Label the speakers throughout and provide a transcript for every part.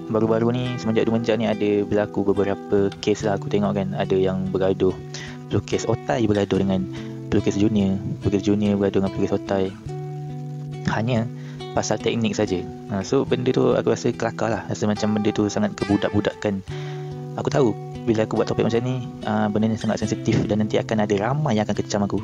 Speaker 1: Baru-baru ni semenjak ni ada berlaku beberapa kes lah aku tengok kan. Ada yang bergaduh, pelukis otai bergaduh dengan pelukis junior bergaduh dengan pelukis otai, hanya pasal teknik saja. So benda tu aku rasa kelakar lah. Rasa macam benda tu sangat kebudak-budakan. Aku tahu bila aku buat topik macam ni, benda ni sangat sensitif dan nanti akan ada ramai yang akan kecam aku.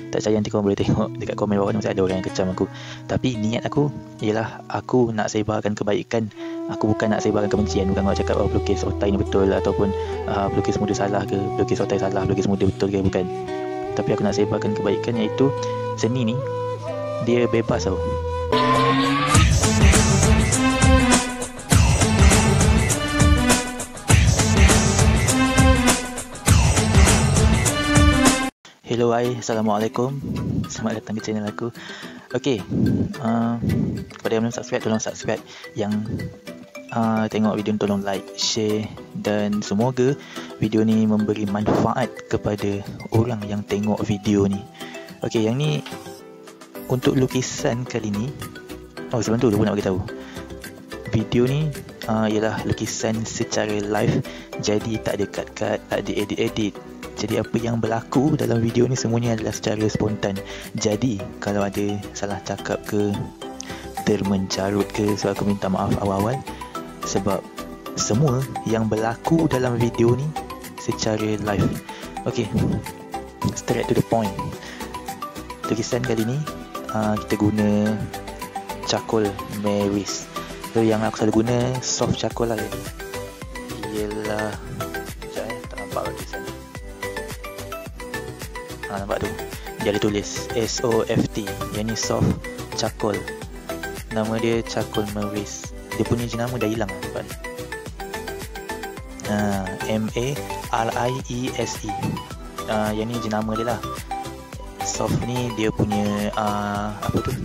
Speaker 1: Tak percaya nanti korang boleh tengok dekat komen bawah ni, masih ada orang yang kecam aku. Tapi niat aku ialah aku nak sebarkan kebaikan. Aku bukan nak sebarkan kebencian. Bukan nak cakap pelukis otai ni betul, ataupun pelukis muda salah ke, pelukis otai salah, pelukis muda betul ke, bukan. Tapi aku nak sebarkan kebaikan, iaitu seni ni dia bebas tau. Hello, hai, Assalamualaikum. Selamat datang di channel aku. Okay, kepada yang belum subscribe, tolong subscribe. Yang tengok video ni tolong like, share, dan semoga video ni memberi manfaat kepada orang yang tengok video ni. Okay, yang ni untuk lukisan kali ni. Oh, sebelum tu lupa nak beritahu, video ni ialah lukisan secara live. Jadi tak ada cut-cut, tak ada edit-edit. Jadi apa yang berlaku dalam video ni semuanya adalah secara spontan. Jadi kalau ada salah cakap ke, termencarut ke, so aku minta maaf awal-awal. Sebab semua yang berlaku dalam video ni secara live. Okay, straight to the point. Lukisan kali ni kita guna charcoal Maris. So yang aku selalu guna soft charcoal lah ni. Ialah, tak nampak lukisan ni. Nampak tu, dia ada tulis SOFT. Yang ni soft charcoal. Nama dia charcoal Maris. Dia punya jenama dah hilang nampak ni. MARIESE. Yang ni jenama dia lah. Soft ni dia punya apa tu,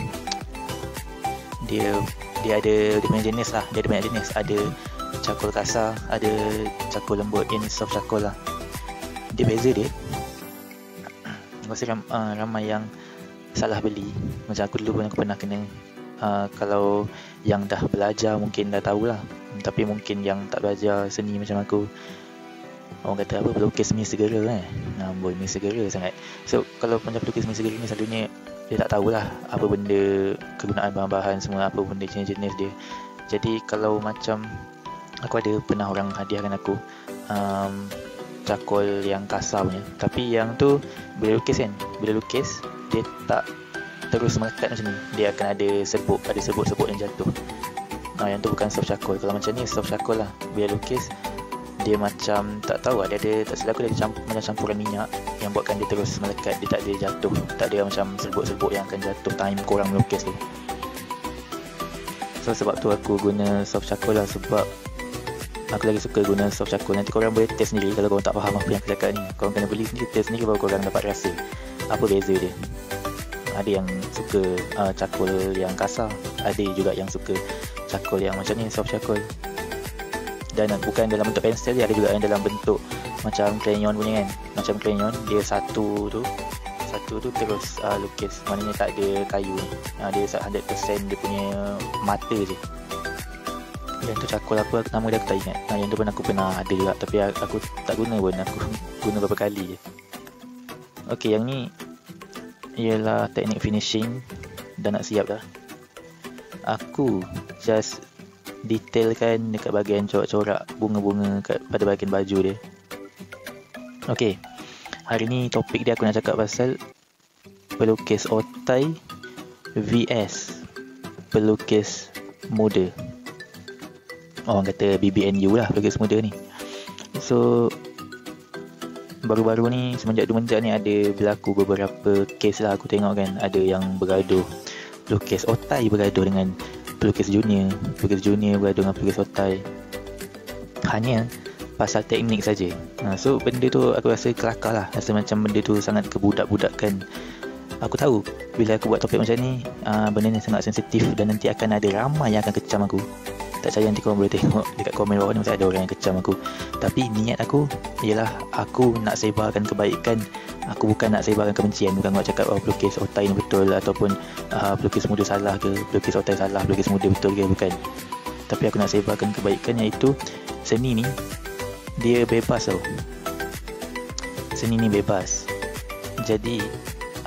Speaker 1: dia ada dia punya jenis lah. Dia ada banyak jenis. Ada charcoal kasar, ada charcoal lembut. Ini soft charcoal lah. Dia beza dia, rasa ramai yang salah beli. Macam aku dulu pun aku pernah kena. Kalau yang dah belajar mungkin dah tahulah. Tapi mungkin yang tak belajar seni macam aku, orang kata apa, pelukis mi segera boy, mi segera sangat. So kalau macam pelukis mi segera ni selalunya dia tak tahulah apa benda, kegunaan bahan-bahan semua, apa benda jenis-jenis dia. Jadi kalau macam aku ada pernah orang hadiahkan aku charcoal yang kasar punya, tapi yang tu bila lukis kan, bila lukis dia tak terus melekat macam ni. Dia akan ada serbuk-serbuk yang jatuh. Yang tu bukan soft charcoal. Kalau macam ni soft charcoal lah. Bila lukis dia macam tak tahu lah, dia ada, tak silap aku, dia ada macam campuran minyak yang buatkan dia terus melekat. Dia tak ada jatuh, tak ada macam serbuk-serbuk yang akan jatuh time korang melukis tu. So sebab tu aku guna soft charcoal lah. Sebab aku lagi suka guna soft charcoal. Nanti korang boleh test sendiri. Kalau korang tak faham apa yang aku cakap ni, korang kena beli sendiri, test sendiri, baru korang dapat rasa apa beza dia. Ada yang suka charcoal yang kasar, ada juga yang suka charcoal yang macam ni, soft charcoal. Dan bukan dalam bentuk pensel dia, ada juga yang dalam bentuk macam crayon punya kan. Macam crayon, dia satu tu terus lukis. Maknanya tak ada kayu ni. Dia 100% dia punya mata je. Yang tu charcoal apa, nama dia aku tak ingat. Yang tu pun aku pernah ada juga, tapi aku tak guna pun. Aku guna beberapa kali je. Okay, yang ni ialah teknik finishing. Dah nak siap dah. Aku just detailkan dekat bahagian corak-corak bunga-bunga pada bahagian baju dia. Okay, hari ni topik dia aku nak cakap pasal pelukis otai vs pelukis muda. Orang kata BBNU lah, pelukis muda ni. So baru-baru ni semenjak ni ada berlaku beberapa kes lah aku tengok kan. Ada yang bergaduh, pelukis otai bergaduh dengan pelukis junior bergaduh dengan pelukis otai, hanya pasal teknik saja. So benda tu aku rasa kelakar lah. Rasa macam benda tu sangat kebudak-budakan. Aku tahu bila aku buat topik macam ni, benda ni sangat sensitif dan nanti akan ada ramai yang akan kecam aku. Tak percaya nanti korang boleh tengok dekat komen bawah ni, masih ada orang yang kecam aku. Tapi niat aku ialah aku nak sebarkan kebaikan. Aku bukan nak sebarkan kebencian. Bukan nak cakap pelukis otai ni betul, ataupun pelukis muda salah ke, pelukis otai salah, pelukis muda betul ke, bukan. tapi aku nak sebarkan kebaikan, iaitu seni ni dia bebas tau. Seni ni bebas. Jadi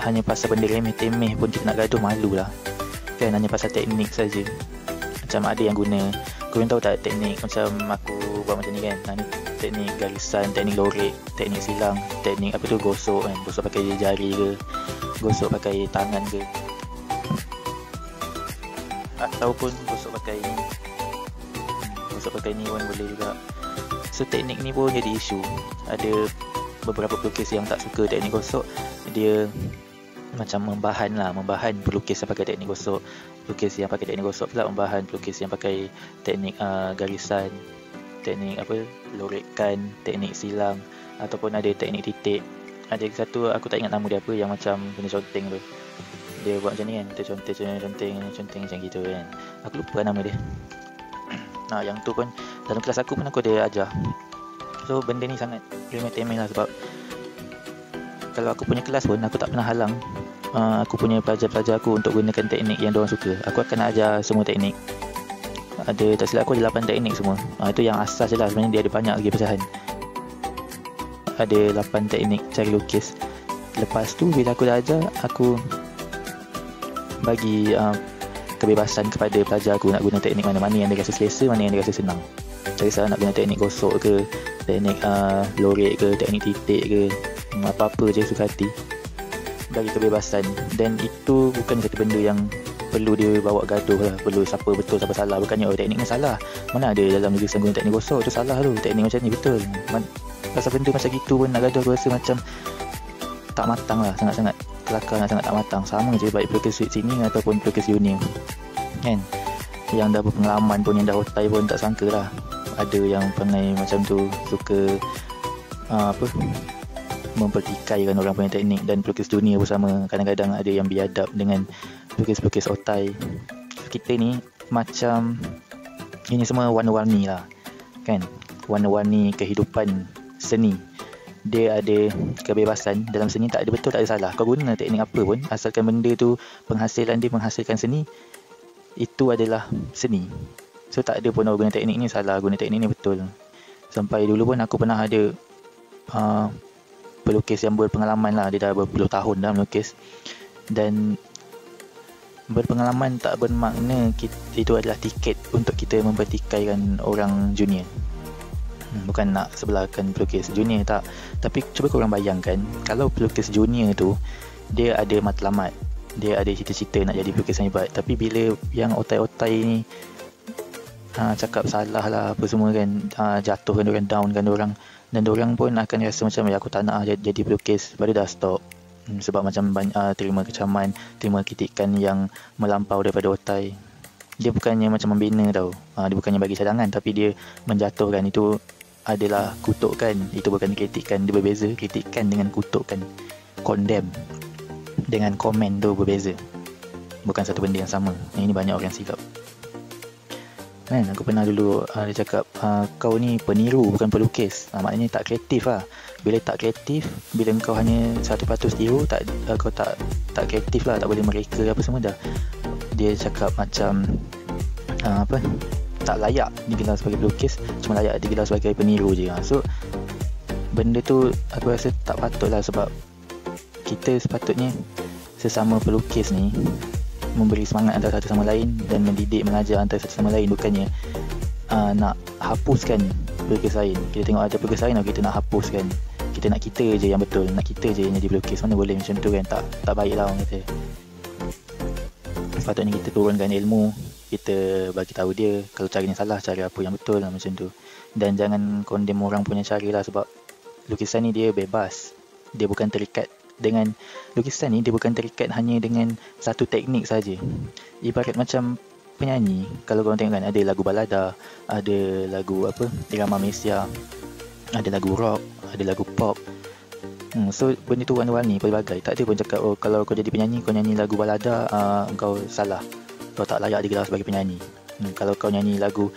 Speaker 1: hanya pasal benda remeh-temeh pun kita nak gaduh, malu lah kan. Hanya pasal teknik saja. Macam ada yang guna, korang tahu tak teknik macam aku buat macam ni kan, ni teknik garisan, teknik lorek, teknik silang, teknik apa tu, gosok kan, gosok pakai jari ke, gosok pakai tangan ke, ataupun gosok pakai ni pun boleh juga. So teknik ni pun jadi isu. Ada beberapa pelukis yang tak suka teknik gosok, dia macam membahan pelukis yang pakai teknik gosok. Pelukis yang pakai teknik gosok pula membahan pelukis yang pakai teknik garisan, teknik apa, lorekan, teknik silang, ataupun ada teknik titik. Ada satu aku tak ingat nama dia apa, yang macam kena conteng tu. Dia buat macam ni kan, kita conteng macam gitu kan. Aku lupa nama dia. Yang tu pun dalam kelas aku pun aku ada ajar. So benda ni sangat remeh-temeh lah, sebab kalau aku punya kelas pun aku tak pernah halang aku punya pelajar-pelajar aku untuk gunakan teknik yang diorang suka. Aku akan ajar semua teknik. Ada, tak silap aku ada 8 teknik semua. Itu yang asas je lah. Sebenarnya dia ada banyak lagi pecahan. Ada 8 teknik cara lukis. Lepas tu bila aku dah ajar, aku bagi kebebasan kepada pelajar aku nak guna teknik mana-mana yang dia rasa selesa, mana yang dia rasa senang. Cari salah nak guna teknik gosok ke, teknik lorek ke, teknik titik ke, apa-apa je suka hati. Bagi kebebasan. Dan itu bukan satu benda yang perlu dia bawa gaduh lah, perlu siapa betul siapa salah. Bukannya teknik ni salah, mana ada dalam lukisan guna teknik gosok tu salah tu, teknik macam ni betul. Pasal benda macam gitu pun nak gaduh, aku rasa macam tak matang lah, sangat-sangat kelakar, sangat tak matang. Sama je baik pelukis sini ataupun pelukis junior kan, yang dah berpengalaman pun, yang dah otai pun tak sangka lah ada yang perangai macam tu, suka mempertikaikan orang punya teknik. Dan pelukis junior pun sama, kadang-kadang ada yang biadab dengan pelukis-pelukis otai. Kita ni macam ini semua warna-warni lah kan, warna-warni kehidupan seni. Dia ada kebebasan. Dalam seni tak ada betul, tak ada salah. Kau guna teknik apa pun, asalkan benda tu penghasilan dia menghasilkan seni, itu adalah seni. So tak ada pun orang guna teknik ni salah, guna teknik ni betul. Sampai dulu pun aku pernah ada pelukis yang berpengalaman lah, dia dah berpuluh tahun dah melukis. Dan berpengalaman tak bermakna itu adalah tiket untuk kita mempertikaikan orang junior. Bukan nak sebelahkan pelukis junior, tak. Tapi cuba korang bayangkan, kalau pelukis junior tu dia ada matlamat, dia ada cita-cita nak jadi pelukis yang hebat. Tapi bila yang otai-otai ni cakap salah lah apa semua kan, jatuhkan orang, downkan orang, dan orang pun akan rasa macam aku tak nak jadi pelukis, pada dah stop. Sebab macam banyak terima kecaman, terima kritikan yang melampau daripada otai. Dia bukannya macam membina tau, dia bukannya bagi cadangan, tapi dia menjatuhkan. Itu adalah kutukan, itu bukan kritikan. Dia berbeza, kritikan dengan kutukan. Condemn dengan komen tu berbeza, bukan satu benda yang sama. Ini banyak orang silap kan. Aku pernah dulu dia cakap, kau ni peniru bukan pelukis. Maknanya tak kreatif lah. Bila tak kreatif, bila kau hanya 100% tiru, kau tak kreatif lah, tak boleh mereka apa semua dah. Dia cakap macam tak layak digelar sebagai pelukis, cuma layak digelar sebagai peniru je. So benda tu aku rasa tak patut lah, sebab kita sepatutnya sesama pelukis ni memberi semangat antara satu sama lain dan mendidik, mengajar antara satu sama lain. Bukannya nak hapuskan pelukis lain. Kita tengok ada pelukis lain, kita nak hapuskan. Kita nak kita je yang betul, nak kita je yang jadi pelukis. Mana boleh macam tu kan, tak baik lah orang kata. Sepatutnya kita turunkan ilmu, kita bagi tahu dia kalau caranya salah, cara apa yang betul lah, macam tu. Dan jangan condemn orang punya cara lah, sebab lukisan ni dia bebas. Dia bukan terikat dengan lukisan ni, dia bukan terikat hanya dengan satu teknik saja. Ibarat macam penyanyi, kalau korang tengok kan, ada lagu balada, ada lagu irama Malaysia, ada lagu rock, ada lagu pop. So benda tu warna-warni, pelbagai. Tak ada pun cakap kalau kau jadi penyanyi, kau nyanyi lagu balada, kau salah, kau tak layak digelar sebagai penyanyi. Kalau kau nyanyi lagu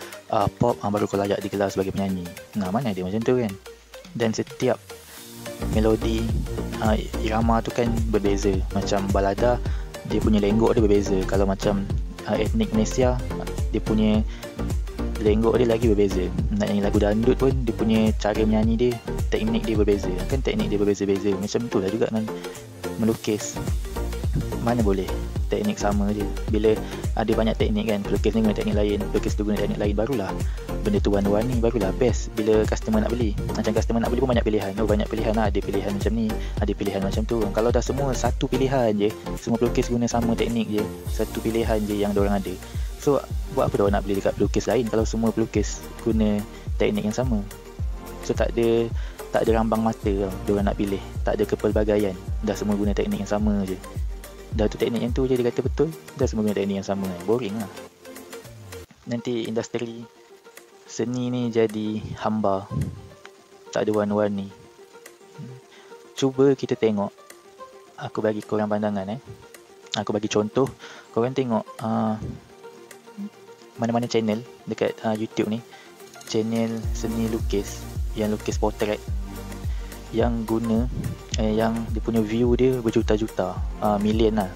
Speaker 1: pop, baru kau layak digelar sebagai penyanyi. Mana ada macam tu kan. Dan setiap melodi irama tu kan berbeza. Macam balada, dia punya lenggok dia berbeza. Kalau macam etnik Malaysia, dia punya lenggok dia lagi berbeza. Nak nyanyi lagu dangdut pun dia punya cara menyanyi dia, teknik dia berbeza. Kan teknik dia berbeza-beza. Macam tu lah juga dengan melukis. Mana boleh teknik sama je. Bila ada banyak teknik kan, pelukis ni guna teknik lain, pelukis tu guna teknik lain, barulah benda tu warna-warni, barulah best bila customer nak beli. Macam customer nak beli pun banyak pilihan. Oh, banyak pilihan lah, ada pilihan macam ni, ada pilihan macam tu. Kalau dah semua satu pilihan je, semua pelukis guna sama teknik je, satu pilihan je yang diorang ada, so buat apa diorang nak beli dekat pelukis lain kalau semua pelukis guna teknik yang sama? So tak ada rambang mata tau diorang nak pilih, tak ada kepelbagaian, dah semua guna teknik yang sama je. Dah tu teknik yang tu je dia kata betul, dah semua guna teknik yang sama. Boring lah. Nanti industri seni ni jadi hamba, tak ada warna-warni. Cuba kita tengok, aku bagi korang pandangan aku bagi contoh, korang tengok mana-mana channel dekat YouTube ni, channel seni lukis yang lukis potret, yang guna yang dia punya view dia berjuta-juta, million lah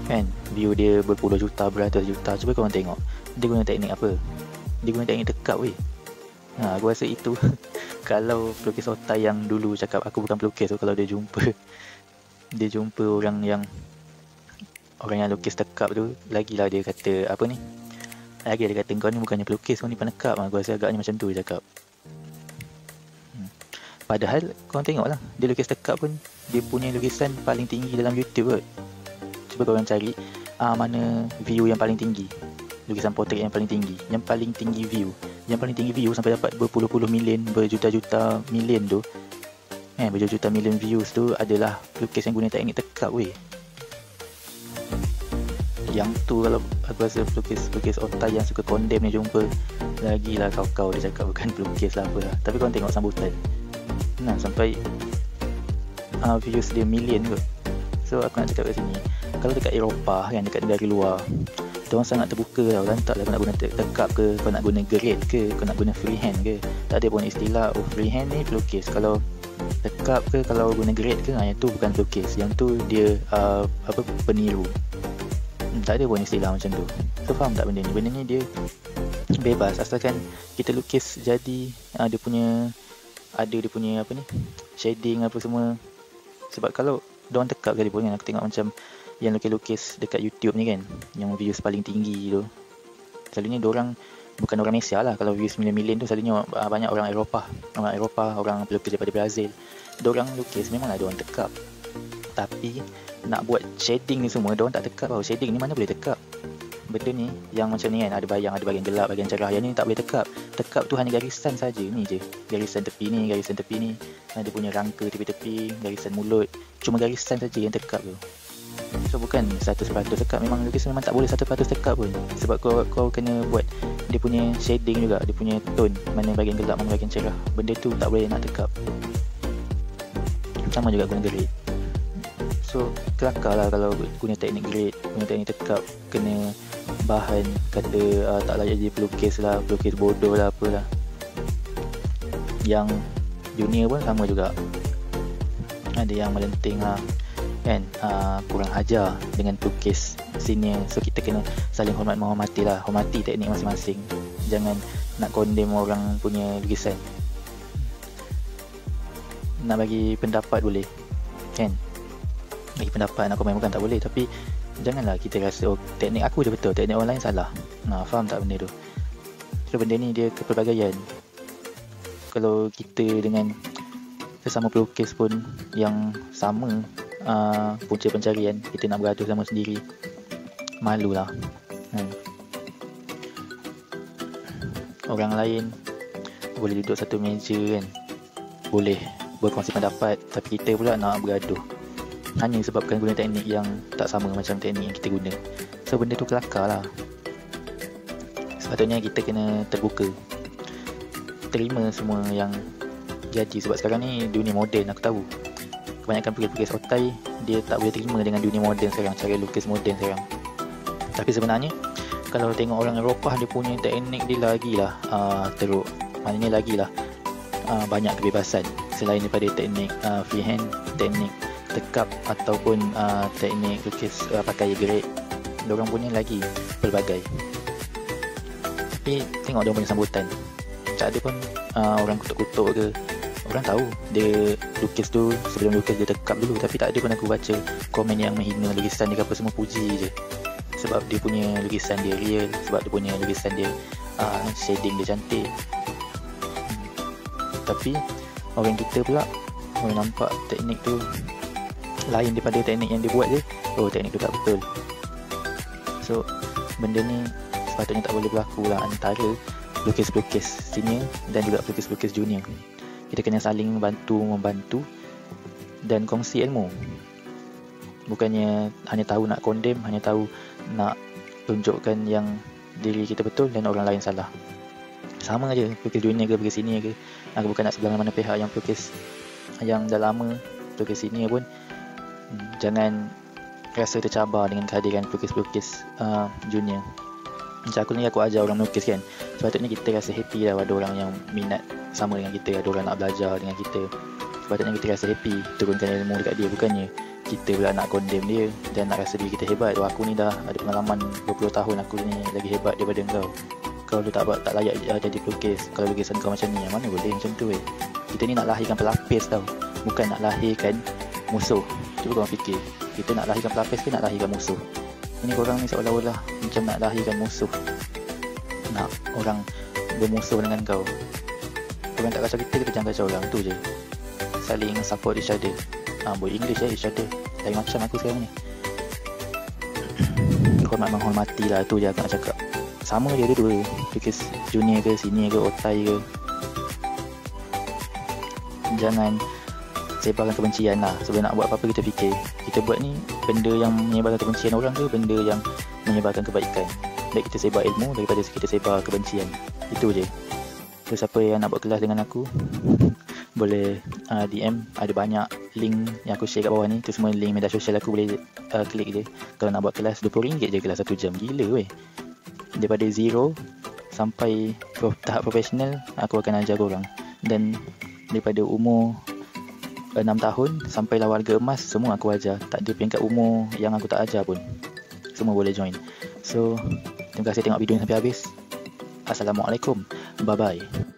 Speaker 1: kan, view dia berpuluh juta, beratus juta. Cuba korang tengok dia guna teknik apa. Dia guna teknik tekap weh. Aku rasa itu kalau pelukis otai yang dulu cakap aku bukan pelukis tu, kalau dia jumpa orang yang lukis tekap tu, lagilah dia kata apa ni, lagi dia kata kau ni bukannya pelukis, kau ni penekap. Aku rasa agaknya macam tu dia cakap. Padahal korang tengoklah, dia lukis tekap pun dia punya lukisan paling tinggi dalam YouTube kot. Cuba korang cari mana view yang paling tinggi, lukisan potret yang paling tinggi, yang paling tinggi view sampai dapat berpuluh-puluh million, berjuta-juta million tu, berjuta-juta million views tu adalah pelukis yang guna teknik tekap weh. Yang tu kalau aku rasa pelukis otai yang suka condemn ni jumpa, lagilah kau dia cakap bukan pelukis lah apalah. Tapi korang tengok sambutan, sampai views dia million kot. So aku nak cakap kat sini, kalau dekat Eropah kan, dekat negara luar, diorang sangat terbuka tau. Lantaklah kau nak guna tekap ke, kau nak guna grade ke, kau nak guna freehand ke, tak ada pun istilah freehand ni pelukis. Kalau tekap ke, kalau guna grade ke, yang tu bukan pelukis, yang tu dia peniru. Tak ada pun istilah macam tu. So faham tak benda ni? Benda ni dia bebas, asalkan kita lukis jadi dia punya apa ni, shading apa semua. Sebab kalau diorang tekap kali pun kan, aku tengok macam yang lukis-lukis dekat YouTube ni kan, yang views paling tinggi tu, selalunya diorang bukan orang Malaysia lah. Kalau views million-million tu selalunya banyak orang Eropah, orang pelukis daripada Brazil. Diorang lukis memanglah diorang tekap, tapi nak buat shading ni semua diorang tak tekap tau. Shading ni mana boleh tekap? Benda ni yang macam ni kan, ada bahagian gelap, bahagian cerah, yang ni tak boleh tekap. Tekap tu hanya garisan saja, ni je, garisan tepi ni, dia punya rangka tepi-tepi, garisan mulut, cuma garisan saja yang tekap tu. So bukan 100% tekap. Memang lukis memang tak boleh 100% tekap pun, sebab kau kena buat dia punya shading juga, dia punya tone, mana bahagian gelap, mana bahagian cerah. Benda tu tak boleh nak tekap. Sama juga guna grade. So kelakar lah kalau guna teknik grade, guna teknik tekap, kena bahan kata tak layak jadi pelukis lah, pelukis bodoh lah, apalah. Yang junior pun sama juga, ada yang melenting lah kan, kurang ajar dengan pelukis senior. So kita kena saling hormat menghormati lah, hormati teknik masing-masing, jangan nak condemn orang punya lukisan. Nak bagi pendapat boleh kan, bagi pendapat, nak komen bukan tak boleh, tapi janganlah kita rasa teknik aku je betul, teknik orang lain salah. Faham tak benda tu? So benda ni dia kepelbagaian. Kalau kita dengan sesama pelukis pun yang sama punca pencarian, kita nak bergaduh sama sendiri, malulah. Orang lain boleh duduk satu meja kan, boleh berkongsi pendapat, tapi kita pula nak bergaduh hanya sebabkan guna teknik yang tak sama macam teknik yang kita guna. So benda tu kelakar lah. Sepatutnya kita kena terbuka, terima semua yang jadi. Sebab sekarang ni dunia moden, aku tahu kebanyakan pelukis otai dia tak boleh terima dengan dunia moden sekarang, cara lukis moden sekarang. Tapi sebenarnya kalau tengok orang Eropah, dia punya teknik dia lagilah teruk, maknanya lagilah banyak kebebasan selain daripada teknik freehand, teknik tekap ataupun teknik lukis pakai grade. Diorang punya lagi pelbagai. Tapi tengok dia punya sambutan, tak ada pun orang kutuk-kutuk ke. Orang tahu dia lukis tu, sebelum lukis dia tekap dulu. Tapi tak ada pun aku baca komen yang menghina lukisan dia ke apa, semua puji je. Sebab dia punya lukisan dia real, sebab dia punya lukisan dia shading dia cantik. Tapi orang kita pula nampak teknik tu lain daripada teknik yang dia buat je. Oh, teknik tu tak betul. So benda ni sepatutnya tak boleh berlaku lah antara pelukis-pelukis senior dan juga pelukis-pelukis junior. Kita kena saling membantu dan kongsi ilmu. Bukannya hanya tahu nak condemn, hanya tahu nak tunjukkan yang diri kita betul dan orang lain salah. Sama aja pelukis junior ke pelukis senior ke. Aku bukan nak sebelah mana pihak, yang pelukis yang dah lama, pelukis senior pun jangan rasa tercabar dengan kehadiran pelukis-pelukis junior. Macam aku ajar orang melukis kan, sepatutnya kita rasa happy lah ada orang yang minat sama dengan kita, ada orang nak belajar dengan kita. Sepatutnya kita rasa happy, turunkan ilmu dekat dia. Bukannya kita pula nak condemn dia dan nak rasa diri kita hebat. Aku ni dah ada pengalaman 20 tahun, aku ni lagi hebat daripada engkau. Kau tu tak layak jadi pelukis. Kalau lukisan kau macam ni, yang mana boleh macam tu Kita ni nak lahirkan pelapis tau, bukan nak lahirkan musuh. Cuba korang fikir, kita nak lahirkan pelapis ke nak lahirkan musuh? Ini korang ni seolah-olah macam nak lahirkan musuh, nak orang bermusuh dengan kau. Korang tak kacau kita jangan kacau orang, tu je. Saling support each other. Boleh English each other. Lain macam aku sekarang ni. Hormat menghormati lah, tu je aku nak cakap. Sama je dua-dua, pelukis junior ke, senior ke, otai ke. Jangan sebarkan kebencian lah. Sebelum nak buat apa-apa kita fikir, kita buat ni benda yang menyebarkan kebencian orang ke benda yang menyebarkan kebaikan. Baik kita sebar ilmu daripada kita sebar kebencian. Itu je. So siapa yang nak buat kelas dengan aku, boleh DM. Ada banyak link yang aku share kat bawah ni. Itu semua link media sosial aku, boleh klik je. Kalau nak buat kelas RM20 je kelas 1 jam. Gila weh. Daripada zero sampai tahap profesional aku akan ajar korang. Dan daripada umur 6 tahun sampailah warga emas, semua aku ajar. Tak ada peringkat umur yang aku tak ajar pun. Semua boleh join. So terima kasih tengok video ni sampai habis. Assalamualaikum. Bye bye.